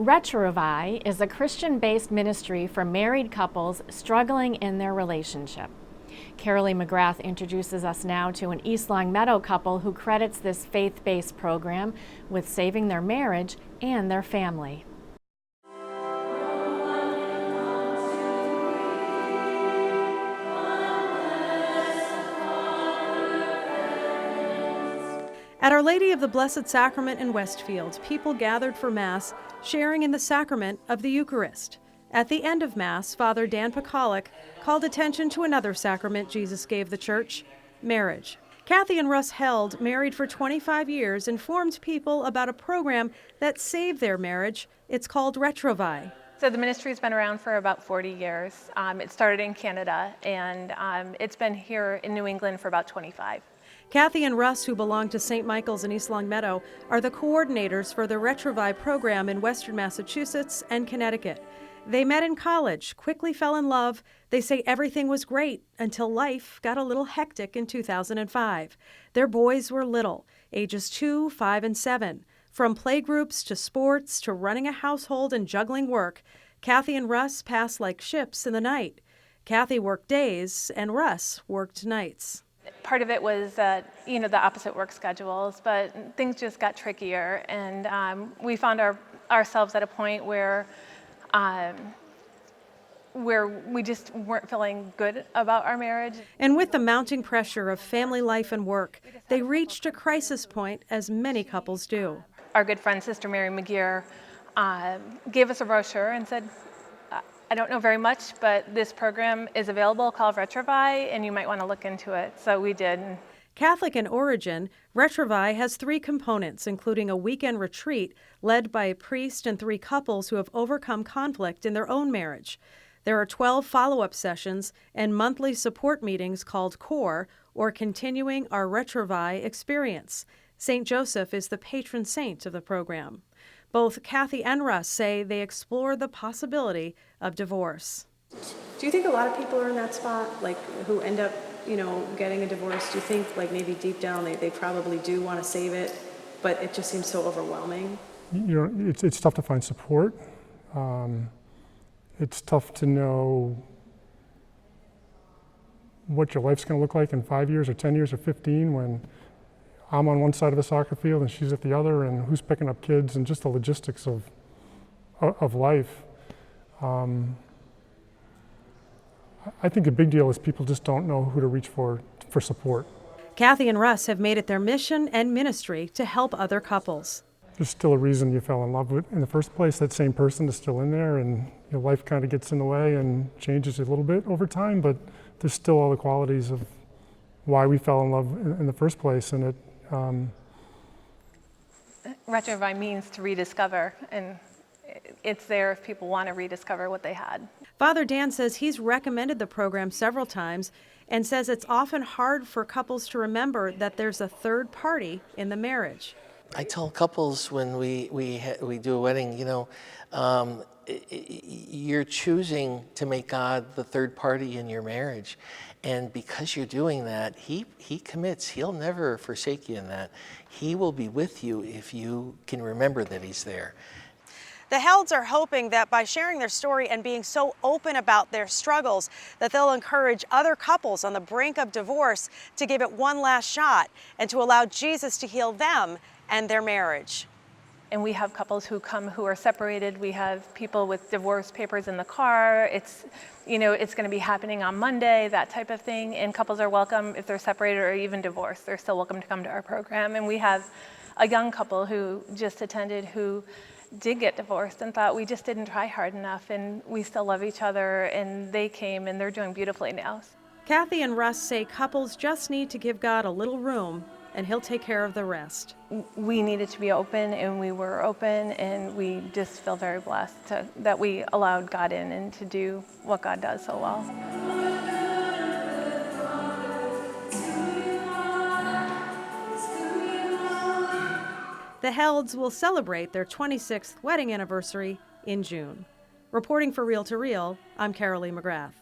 Retrouvaille is a Christian-based ministry for married couples struggling in their relationship. Carolee McGrath introduces us now to an East Longmeadow couple who credits this faith-based program with saving their marriage and their family. At Our Lady of the Blessed Sacrament in Westfield, people gathered for Mass, sharing in the sacrament of the Eucharist. At the end of Mass, Father Dan Pekalik called attention to another sacrament Jesus gave the Church, marriage. Kathy and Russ Held, married for 25 years, informed people about a program that saved their marriage. It's called Retrouvaille. So the ministry's been around for about 40 years. It started in Canada, and it's been here in New England for about 25. Kathy and Russ, who belong to St. Michael's in East Longmeadow, are the coordinators for the Retrouvaille program in Western Massachusetts and Connecticut. They met in college, quickly fell in love. They say everything was great until life got a little hectic in 2005. Their boys were little, ages 2, 5, and 7. From playgroups to sports to running a household and juggling work, Kathy and Russ passed like ships in the night. Kathy worked days and Russ worked nights. Part of it was, the opposite work schedules, but things just got trickier, and we found ourselves at a point where we just weren't feeling good about our marriage. And with the mounting pressure of family life and work, they reached a crisis point, as many couples do. Our good friend, Sister Mary McGeer, gave us a brochure and said, I don't know very much, but this program is available called Retrouvaille, and you might want to look into it. So we did. Catholic in origin, Retrouvaille has 3 components, including a weekend retreat led by a priest and 3 couples who have overcome conflict in their own marriage. There are 12 follow-up sessions and monthly support meetings called CORE, or Continuing Our Retrouvaille Experience. St. Joseph is the patron saint of the program. Both Kathy and Russ say they explore the possibility of divorce. Do you think a lot of people are in that spot, like who end up, getting a divorce? Do you think like maybe deep down they probably do want to save it, but it just seems so overwhelming? It's tough to find support. It's tough to know what your life's going to look like in 5 years or 10 years or 15 when I'm on one side of the soccer field and she's at the other, and who's picking up kids, and just the logistics of life. I think a big deal is people just don't know who to reach for support. Kathy and Russ have made it their mission and ministry to help other couples. There's still a reason you fell in love with in the first place. That same person is still in there, and your life kind of gets in the way and changes a little bit over time, but there's still all the qualities of why we fell in love in the first place. And it Retrouvaille means to rediscover, and it's there if people want to rediscover what they had. Father Dan says he's recommended the program several times and says it's often hard for couples to remember that there's a third party in the marriage. I tell couples when we do a wedding, you're choosing to make God the third party in your marriage. And because you're doing that, he commits. He'll never forsake you in that. He will be with you if you can remember that he's there. The Helds are hoping that by sharing their story and being so open about their struggles, that they'll encourage other couples on the brink of divorce to give it one last shot and to allow Jesus to heal them and their marriage. And we have couples who come who are separated. We have people with divorce papers in the car. It's going to be happening on Monday, that type of thing. And couples are welcome if they're separated or even divorced. They're still welcome to come to our program. And we have a young couple who just attended who did get divorced and thought we just didn't try hard enough, and we still love each other, and they came and they're doing beautifully now. Kathy and Russ say couples just need to give God a little room and he'll take care of the rest. We needed to be open, and we were open, and we just feel very blessed that we allowed God in and to do what God does so well. The Helds will celebrate their 26th wedding anniversary in June. Reporting for Reel to Reel, I'm Carolee McGrath.